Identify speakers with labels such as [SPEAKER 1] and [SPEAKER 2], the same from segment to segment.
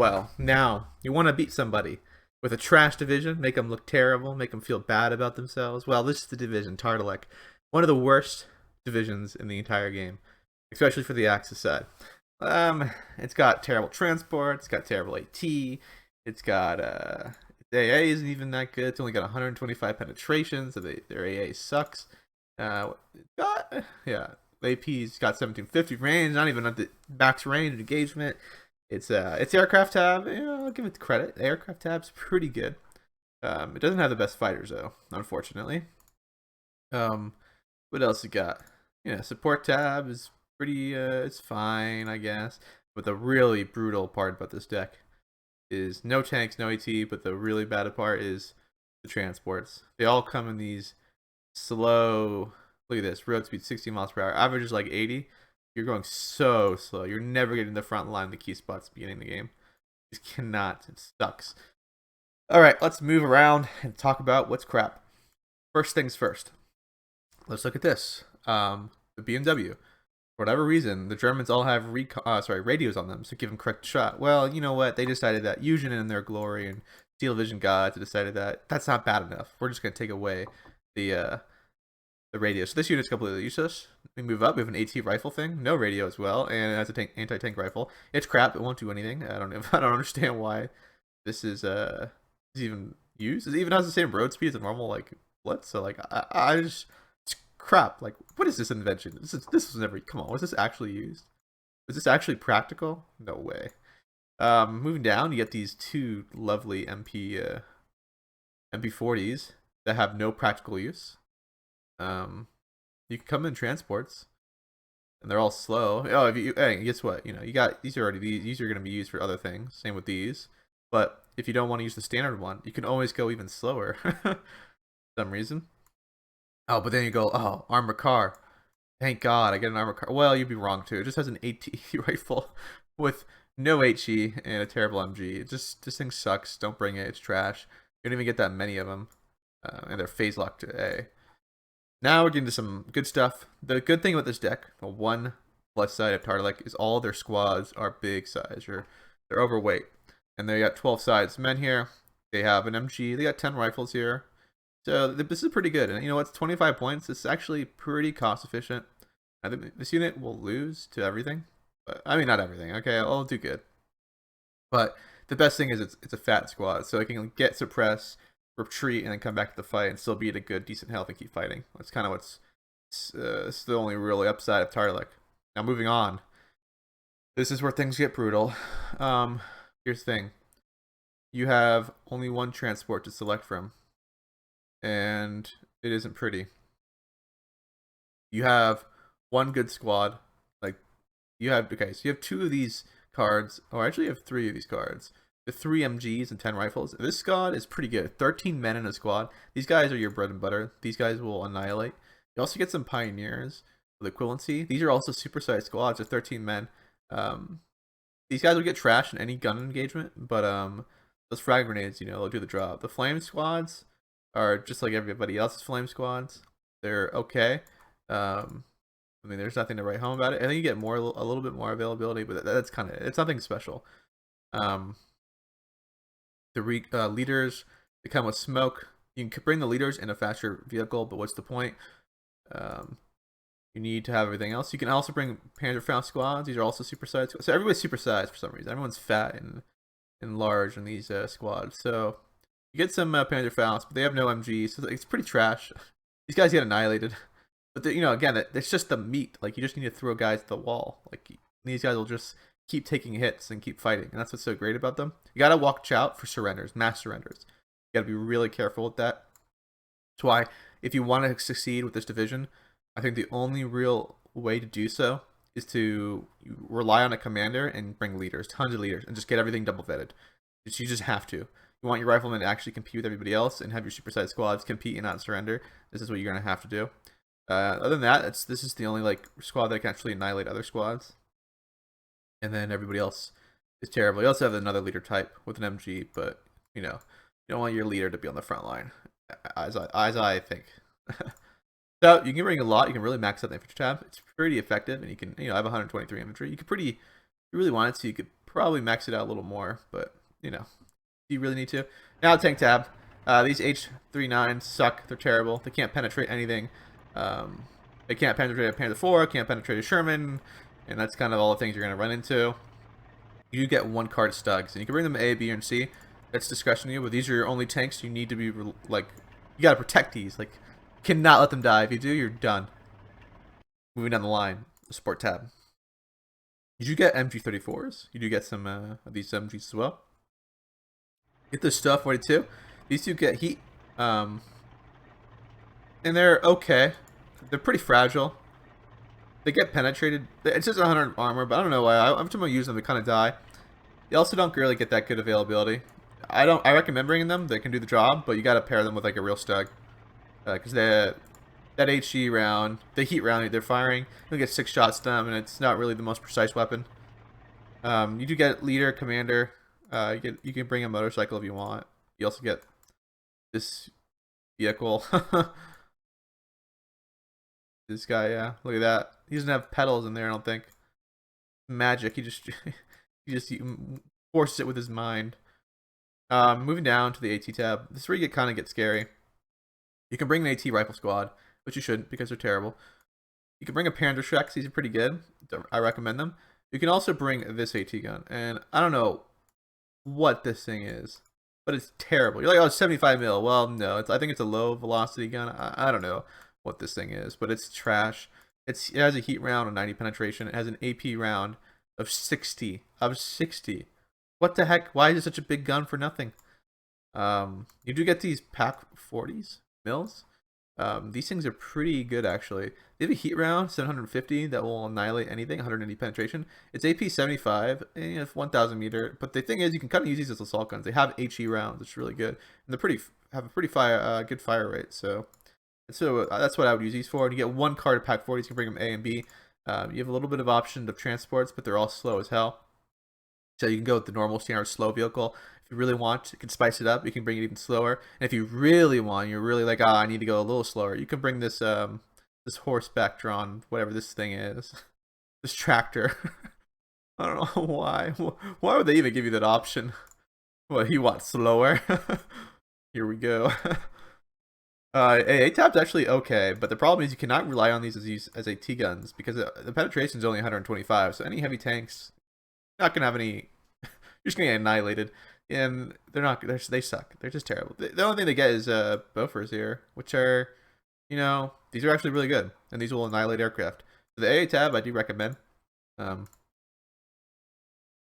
[SPEAKER 1] well. Now, you want to beat somebody with a trash division, make them look terrible, make them feel bad about themselves. Well, this is the division, Tartalek. One of the worst divisions in the entire game, especially for the Axis side. It's got terrible transport, it's got terrible AT, it's got, AA isn't even that good, it's only got 125 penetration, so their AA sucks. Yeah, AP's got 1750 range, not even at the max range engagement. It's aircraft tab. I'll give it credit. The aircraft tab's pretty good. It doesn't have the best fighters though, unfortunately. What else it got? Support tab is pretty. It's fine, I guess. But the really brutal part about this deck is no tanks, no AT. But the really bad part is the transports. They all come in these slow. Look at this. Road speed 60 miles per hour. Average is like 80. You're going so slow. You're never getting the front line, the key spots beginning the game. You just cannot. It sucks. All right, let's move around and talk about what's crap. First things first. Let's look at this. The BMW. For whatever reason, the Germans all have radios on them, so give them correct shot. Well, you know what? They decided that Fusion in their glory and Steel Vision gods decided that that's not bad enough. We're just gonna take away the radio. So this unit's completely useless. We move up. We have an AT rifle thing, no radio as well, and it has a anti-tank rifle. It's crap. It won't do anything. I don't know. I don't understand why this is even used. It even has the same road speed as a normal like Blitz. So like I just it's crap. Like what is this invention? This was never. Come on, was this actually used? Was this actually practical? No way. Moving down, you get these two lovely MP40s that have no practical use. You can come in transports, and they're all slow. Oh, hey, guess what? You got these are already these are going to be used for other things. Same with these. But if you don't want to use the standard one, you can always go even slower. For some reason. Oh, but then you go, oh, armored car. Thank God I get an armored car. Well, you'd be wrong too. It just has an AT rifle with no HE and a terrible MG. This thing sucks. Don't bring it. It's trash. You don't even get that many of them, and they're phase locked to A. Now we're getting to some good stuff. The good thing about this deck, the one plus side of Tartalek, is all their squads are big size. They're overweight. And they got 12 sides men here. They have an MG. They got 10 rifles here. So this is pretty good. And you know what's 25 points? It's actually pretty cost efficient. I think this unit will lose to everything. But I mean, not everything. Okay, I'll do good. But the best thing is it's a fat squad. So it can get suppressed, retreat, and then come back to the fight and still be at a good, decent health and keep fighting. That's kind of it's the only really upside of Tartalek. Now moving on. This is where things get brutal. Here's the thing. You have only one transport to select from. And it isn't pretty. You have one good squad. Like, so you have two of these cards. Or actually you have three of these cards. The 3 MGs and 10 rifles. This squad is pretty good. 13 men in a squad. These guys are your bread and butter. These guys will annihilate. You also get some pioneers with equivalency. These are also supersized squads of 13 men. These guys will get trashed in any gun engagement, but those frag grenades, they'll do the job. The flame squads are just like everybody else's flame squads. They're okay. I mean, there's nothing to write home about it. I think you get a little bit more availability, but that's kind of it's nothing special. The leaders, they come with smoke. You can bring the leaders in a faster vehicle, but what's the point? You need to have everything else. You can also bring Panzerfaust squads. These are also supersized. So everybody's supersized for some reason. Everyone's fat and large in these squads. So you get some Panzerfaust, but they have no MG, so it's pretty trash. These guys get annihilated. But again, it's just the meat. Like you just need to throw guys at the wall. Like these guys will just keep taking hits and keep fighting, and that's what's so great about them. You gotta watch out for surrenders, mass surrenders. You gotta be really careful with that. That's why if you want to succeed with this division, I think the only real way to do so is to rely on a commander and bring leaders, tons of leaders, and just get everything double vetted. You just have to. You want your riflemen to actually compete with everybody else and have your supersized squads compete and not surrender. This is what you're gonna have to do. Other than that, this is the only squad that can actually annihilate other squads. And then everybody else is terrible. You also have another leader type with an MG, but you don't want your leader to be on the front line, as I think. So you can bring a lot. You can really max out the infantry tab. It's pretty effective, and you can I have 123 infantry. You could if you really wanted to, you could probably max it out a little more, but you know, you really need to. Now tank tab. These H39s suck. They're terrible. They can't penetrate anything. They can't penetrate a Panther 4, can't penetrate a Sherman, and that's kind of all the things you're going to run into. You get one card Stugs, and you can bring them A, B, and C. That's discretion to you, but these are your only tanks. You need to be, like, you got to protect these. Like, cannot let them die. If you do, you're done. Moving down the line, the Sport tab. You do get MG34s. You do get some of these MGs as well. Get the Stuff 42. These two get heat. And they're okay. They're pretty fragile. They get penetrated. It's just 100 armor, but I don't know why. Every time I use them, they kind of die. They also don't really get that good availability. I recommend bringing them. They can do the job, but you got to pair them with like a real Stug, because that HE round, the heat round they're firing, you'll get 6 shots to them, and it's not really the most precise weapon. You do get leader, commander. You can bring a motorcycle if you want. You also get this vehicle. This guy, yeah, look at that. He doesn't have pedals in there, I don't think. Magic. He just forces it with his mind. Moving down to the AT tab. This is where you kind of get scary. You can bring an AT rifle squad, which you shouldn't because they're terrible. You can bring a Panther Shreks. These are pretty good. I recommend them. You can also bring this AT gun, and I don't know what this thing is, but it's terrible. You're like, oh, it's 75 mil. Well, no, I think it's a low velocity gun. I don't know what this thing is, but it's trash. It has a heat round of 90 penetration. It has an AP round of 60. What the heck? Why is it such a big gun for nothing? You do get these pack 40s mils. These things are pretty good actually. They have a heat round 750 that will annihilate anything. 180 penetration. It's AP 75 and it's 1000 meter. But the thing is, you can kind of use these as assault guns. They have HE rounds. It's really good, and they're have a pretty good fire rate. So that's what I would use these for. And you get one card of pack 40s. You can bring them A and B. You have a little bit of option of transports, but they're all slow as hell. So you can go with the normal standard slow vehicle. If you really want, you can spice it up. You can bring it even slower. And if you really want, you're really like, I need to go a little slower. You can bring this this horseback drawn, whatever this thing is, this tractor. I don't know why. Why would they even give you that option? What, you want slower? Here we go. A-Tab's actually okay, but the problem is you cannot rely on these as AT guns because the penetration is only 125. So any heavy tanks, you're not gonna have any. You're just gonna get annihilated, and they suck. They're just terrible. The only thing they get is Bofors here, which are, these are actually really good, and these will annihilate aircraft. So the A-Tab I do recommend. You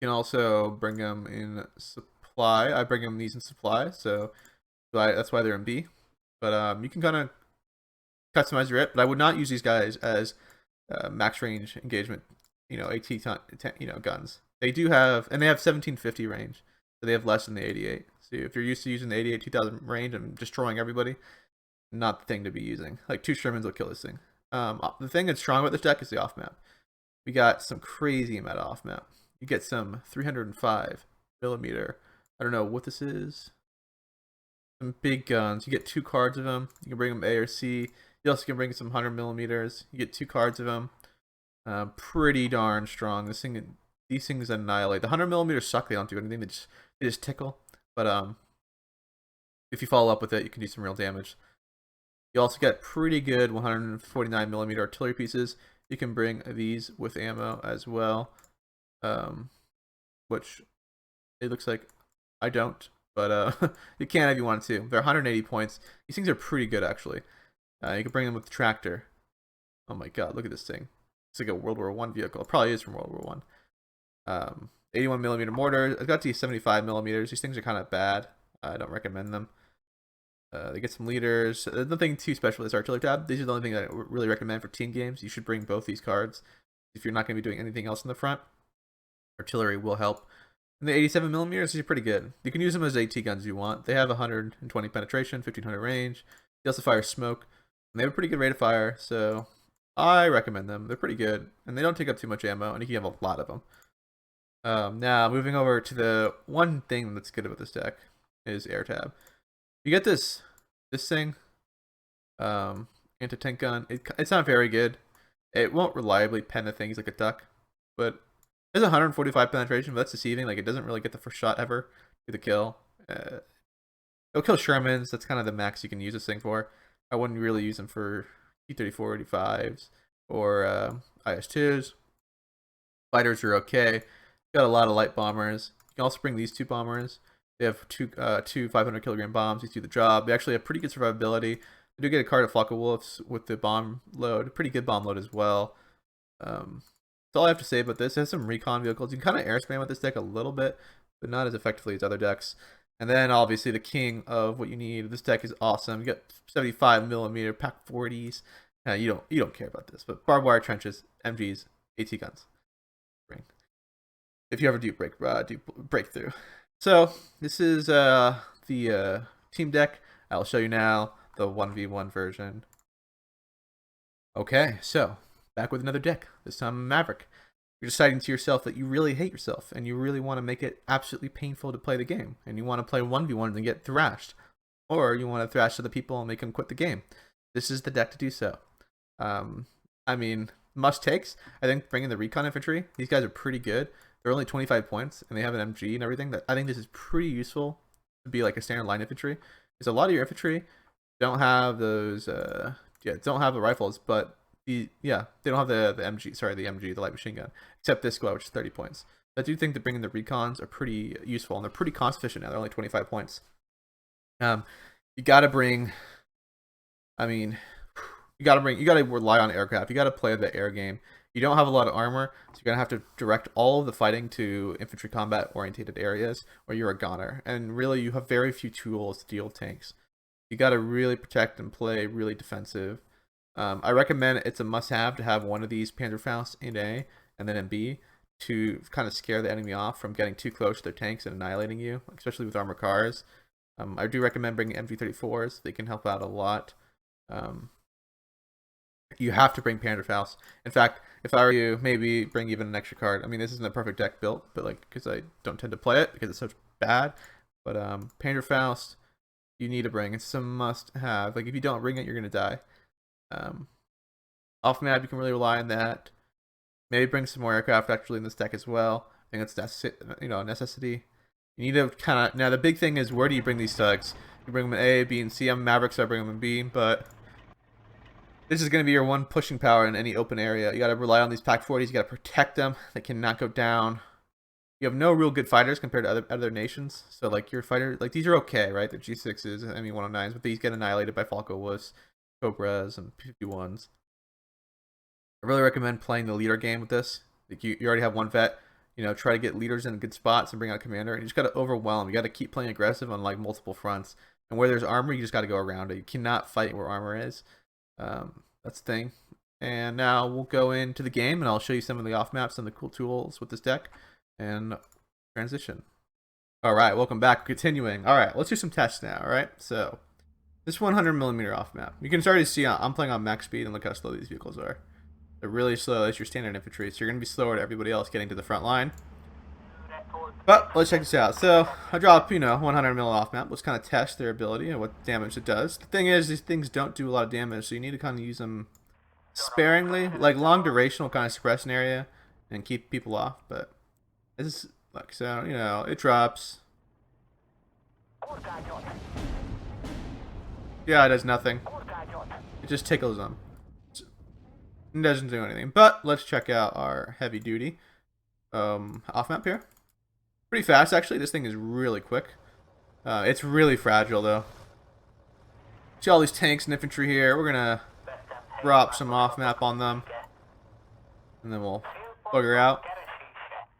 [SPEAKER 1] can also bring them in supply. I bring them these in supply, so that's why they're in B. But you can kind of customize your it. But I would not use these guys as max range engagement, AT guns. They do have, and they have 1750 range, so they have less than the 88. So if you're used to using the 88 2000 range and destroying everybody, not the thing to be using. Like 2 Shermans will kill this thing. The thing that's strong about this deck is the off map. We got some crazy amount of off map. You get some 305 millimeter. I don't know what this is. Some big guns. You get 2 cards of them. You can bring them A or C. You also can bring some 100 millimeters. You get 2 cards of them. Pretty darn strong. These things annihilate. The 100 millimeters suck. They don't do anything. They just tickle. But if you follow up with it, you can do some real damage. You also get pretty good 149 millimeter artillery pieces. You can bring these with ammo as well, which it looks like I don't. But you can if you want to. They're 180 points. These things are pretty good, actually. You can bring them with the tractor. Oh my god, look at this thing. It's like a World War I vehicle. It probably is from World War I. 81 millimeter mortar. I've got these 75 millimeters. These things are kind of bad. I don't recommend them. They get some leaders. There's nothing too special with this artillery tab. These are the only thing that I really recommend for team games. You should bring both these cards if you're not going to be doing anything else in the front. Artillery will help. And the 87 millimeters are pretty good. You can use them as AT guns if you want. They have 120 penetration, 1500 range. They also fire smoke. And they have a pretty good rate of fire, so I recommend them. They're pretty good. And they don't take up too much ammo, and you can have a lot of them. Now, moving over to the one thing that's good about this deck is air tab. You get this thing, anti-tank gun. It's not very good. It won't reliably pen the things like a duck, but There's 145 penetration, but that's deceiving. Like, it doesn't really get the first shot ever to the kill. It'll kill Shermans. That's kind of the max you can use this thing for. I wouldn't really use them for T-34, 85s, or IS-2s. Fighters are okay. Got a lot of light bombers. You can also bring these 2 bombers. They have two 500 kilogram bombs. These do the job. They actually have pretty good survivability. They do get a card of Flock of Wolves with the bomb load. Pretty good bomb load as well. That's all I have to say about this. It has some recon vehicles. You can kind of air spam with this deck a little bit, but not as effectively as other decks. And then obviously the king of what you need. This deck is awesome. You got 75mm pack 40s. You don't care about this, but barbed wire trenches, MGs, AT guns. If you ever do breakthrough. So this is the team deck. I'll show you now the 1v1 version. Okay, so back with another deck. This time Maverick. You're deciding to yourself that you really hate yourself and you really want to make it absolutely painful to play the game, and you want to play 1v1 and get thrashed, or you want to thrash other people and make them quit the game. This is the deck to do so. I mean, must takes. I think bringing the recon infantry. These guys are pretty good. They're only 25 points and they have an MG and everything. I think this is pretty useful to be like a standard line infantry, because a lot of your infantry don't have those. Don't have the rifles, but they don't have the MG. Sorry, the MG, the light machine gun, except this squad, which is 30 points. I do think that bringing the recons are pretty useful, and they're pretty cost efficient now. They're only 25 points. You gotta bring. I mean, you gotta rely on aircraft. You gotta play the air game. You don't have a lot of armor, so you're gonna have to direct all of the fighting to infantry combat orientated areas, or you're a goner. And really, you have very few tools to deal with tanks. You gotta really protect and play really defensive. I recommend it's a must-have to have one of these Panzerfaust in A and then in B to kind of scare the enemy off from getting too close to their tanks and annihilating you, especially with armored cars. I do recommend bringing MV34s. They can help out a lot. You have to bring Panzerfaust. In fact, if I were you, maybe bring even an extra card. I mean, this isn't a perfect deck built, but like, because I don't tend to play it because it's so bad. But Panzerfaust, you need to bring. It's a must-have. Like, if you don't bring it, you're gonna die. Off map, you can really rely on that. Maybe bring some more aircraft actually in this deck as well. I think that's a necessity. You need to kind of, now the big thing is, where do you bring these thugs? You bring them in A, B, and C. I'm Maverick, so I bring them in B, but this is going to be your one pushing power in any open area. You got to rely on these pack 40s. You got to protect them. They cannot go down. You have no real good fighters compared to other nations. So like your fighter, like these are okay, right? They're G6s, ME109s, but these get annihilated by Falco Wolves, Cobras, and 51s. I really recommend playing the leader game with this. Like you already have one vet. Try to get leaders in good spots and bring out a commander. And you just got to overwhelm. You got to keep playing aggressive on like multiple fronts. And where there's armor, you just got to go around it. You cannot fight where armor is. That's the thing. And now we'll go into the game, and I'll show you some of the off maps and the cool tools with this deck, and transition. All right, welcome back. Continuing. All right, let's do some tests now. All right, so this 100mm off map. You can already see I'm playing on max speed, and look how slow these vehicles are. They're really slow. That's your standard infantry, so you're gonna be slower to everybody else getting to the front line. But let's check this out. So I drop 100mm off map. Let's kind of test their ability and what damage it does. The thing is, these things don't do a lot of damage, so you need to kind of use them sparingly. Like long duration will kind of suppress an area and keep people off. But this is like, so it drops. Yeah, it does nothing. It just tickles them. It doesn't do anything. But let's check out our heavy duty off map here. Pretty fast, actually. This thing is really quick. It's really fragile, though. See all these tanks and infantry here. We're gonna drop some off map on them, and then we'll bugger out.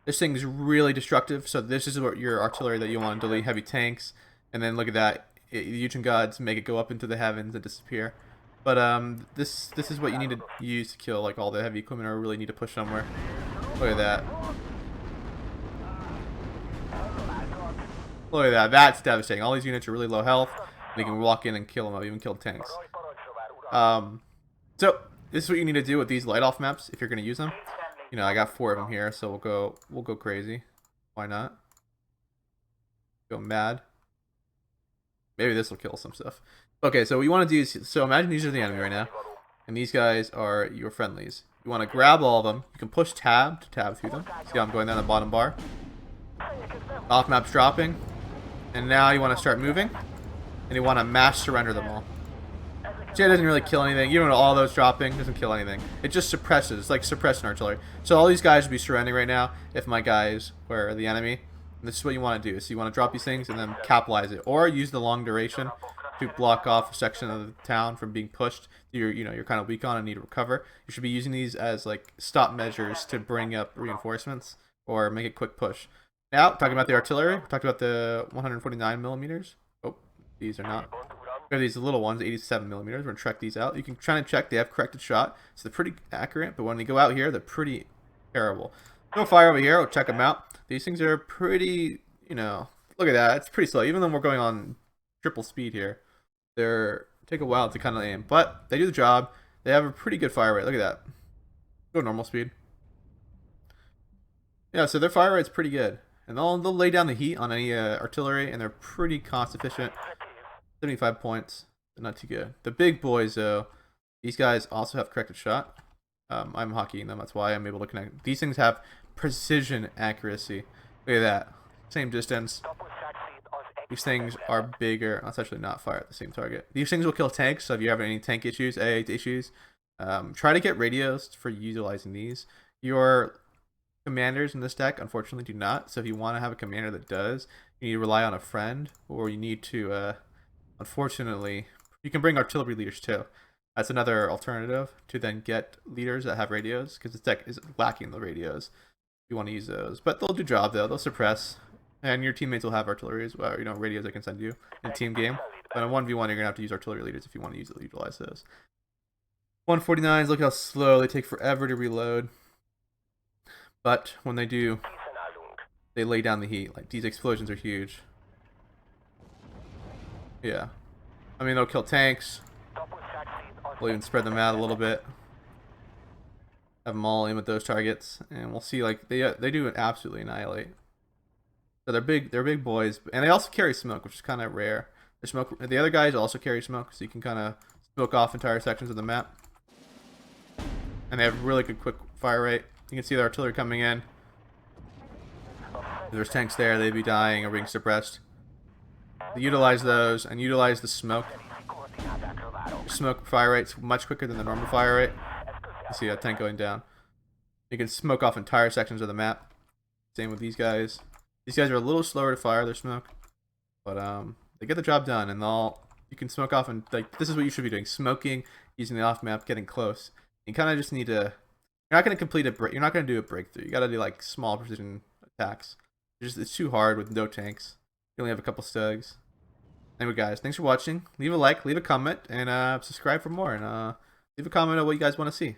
[SPEAKER 1] This thing is really destructive. So this is what your artillery that you want to delete heavy tanks, and then look at that. The Uchin gods make it go up into the heavens and disappear. But this is what you need to use to kill like all the heavy equipment, or really need to push somewhere. Look at that. Look at that. That's devastating. All these units are really low health. And you can walk in and kill them. I've even killed tanks. So this is what you need to do with these light off maps if you're going to use them. I got 4 of them here, so we'll go crazy. Why not? Go mad. Maybe this will kill some stuff. Okay, so what you want to do is, so imagine these are the enemy right now, and these guys are your friendlies. You want to grab all of them. You can push tab to tab through them. See how I'm going down the bottom bar? Off map's dropping. And now you want to start moving. And you want to mass surrender them all. See, it doesn't really kill anything. Even with all those dropping, doesn't kill anything. It just suppresses. It's like suppressing artillery. So all these guys would be surrendering right now if my guys were the enemy. And this is what you want to do. So you want to drop these things and then capitalize it. Or use the long duration to block off a section of the town from being pushed you're kind of weak on and need to recover. You should be using these as like stop measures to bring up reinforcements or make a quick push. Now, talking about the artillery, we talked about the 149 millimeters. Oh, these are not. We have these little ones, 87 millimeters. We're gonna check these out. You can try and check; they have corrected shot, so they're pretty accurate. But when they go out here, they're pretty terrible. No fire over here. We'll check them out. These things are pretty, look at that. It's pretty slow. Even though we're going on triple speed here, they're take a while to kind of aim, but they do the job. They have a pretty good fire rate. Look at that. Go normal speed. Yeah, so their fire rate's pretty good, and they'll lay down the heat on any artillery, and they're pretty cost efficient. 75 points. They're not too good. The big boys though, these guys also have corrected shot. I'm hockeying them. That's why I'm able to connect. These things have precision accuracy. Look at that. Same distance. These things are bigger. That's actually not fire at the same target. These things will kill tanks, so if you have any tank issues, AA issues, try to get radios for utilizing these. Your commanders in this deck, unfortunately, do not. So if you want to have a commander that does, you need to rely on a friend, or you need to, unfortunately, you can bring artillery leaders too. That's another alternative to then get leaders that have radios, because this deck is lacking the radios. You want to use those, but they'll do job though. They'll suppress. And your teammates will have artillery as well, radios I can send you in a team game. But in 1v1, you're going to have to use artillery leaders if you want to utilize those. 149s, look how slow. They take forever to reload. But when they do, they lay down the heat. Like, these explosions are huge. Yeah. I mean, they'll kill tanks. We'll even spread them out a little bit. Have them all aim at those targets. And we'll see, like, they do absolutely annihilate. So they're big boys, and they also carry smoke, which is kind of rare. The other guys also carry smoke, so you can kind of smoke off entire sections of the map. And they have really good quick fire rate. You can see the artillery coming in. If there's tanks there, they'd be dying or being suppressed. They utilize those and utilize the smoke. The smoke fire rate's much quicker than the normal fire rate. You see that tank going down. You can smoke off entire sections of the map. Same with these guys. These guys are a little slower to fire their smoke, but they get the job done, and you can smoke off, and like this is what you should be doing: smoking, using the off map, getting close. You kind of just need to. You're not going to complete you're not going to do a breakthrough. You got to do like small precision attacks. It's too hard with no tanks. You only have a couple stugs. Anyway, guys, thanks for watching. Leave a like, leave a comment, and subscribe for more. And leave a comment on what you guys want to see.